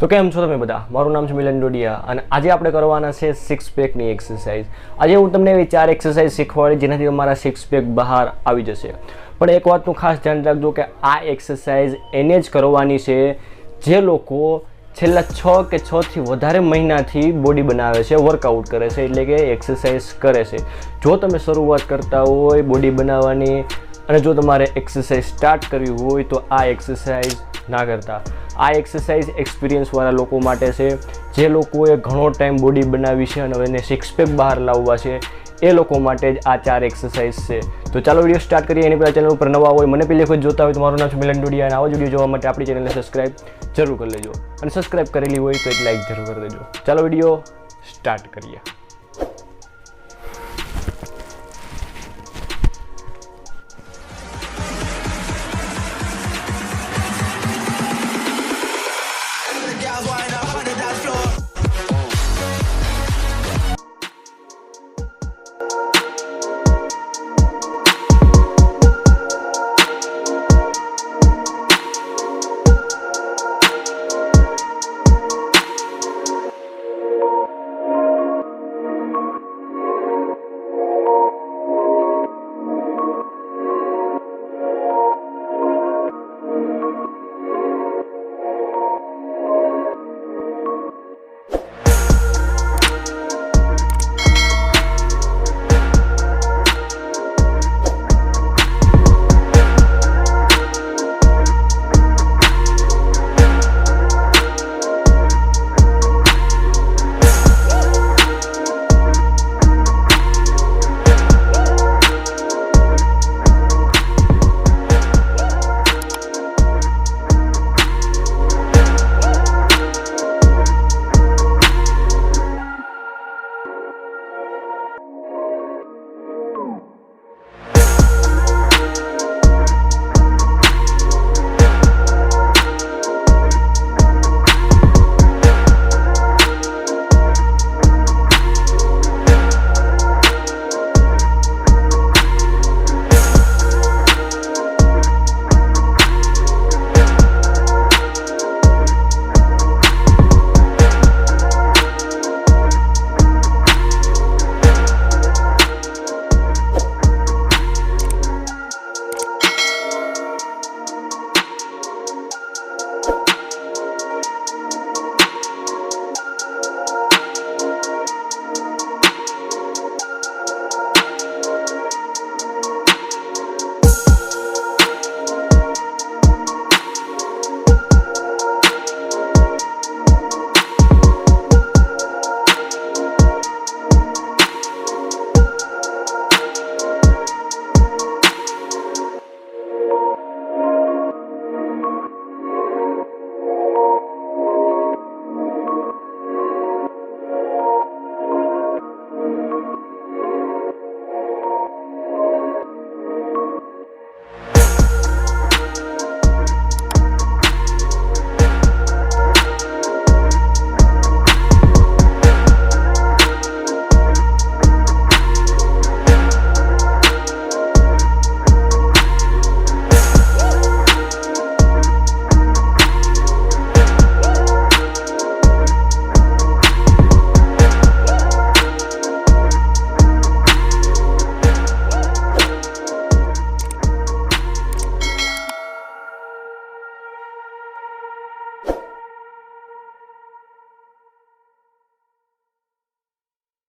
તો કેમ છો તમે બધા? મારું નામ છે મિલન ડોડિયા અને આજે આપણે કરવાના છે સિક્સ પેકની એક્સરસાઇઝ. આજે હું તમને એવી 4 એક્સરસાઇઝ શીખવાડી જેનાથી તમારા સિક્સ પેક બહાર આવી જશે. પણ એક વાતનું ખાસ ધ્યાન રાખજો કે આ એક્સરસાઇઝ એને જ કરવાની છે જે લોકો છેલ્લા 6 કે 6 થી વધારે મહિનાથી બોડી બનાવે છે, વર્કઆઉટ કરે છે, એટલે કે એક્સરસાઇઝ કરે છે. જો તમે શરૂઆત કરતા હોય બોડી બનાવવાની અને જો તમારે એક્સરસાઇઝ સ્ટાર્ટ કરવી હોય તો આ એક્સરસાઇઝ ના કરતા. આ એક્સરસાઇઝ એક્સપિરિયન્સવાળા લોકો માટે છે, જે લોકોએ ઘણો ટાઈમ બોડી બનાવી છે અને એને સિક્સ પેક બહાર લાવવા છે, એ લોકો માટે જ આ 4 એક્સરસાઇઝ છે. તો ચાલો વિડીયો સ્ટાર્ટ કરીએ. એની પહેલાં ચેનલ ઉપર નવા હોય, મને પહેલી વખત જોતા હોય તો મારું નામ છે મિલન ડોડિયા અને આવા જ વિડીયો જોવા માટે આપણી ચેનલને સબસ્ક્રાઈબ જરૂર કરી લેજો અને સબસ્ક્રાઈબ કરેલી હોય તો એક લાઈક જરૂર કરી દેજો. ચાલો વિડીયો સ્ટાર્ટ કરીએ.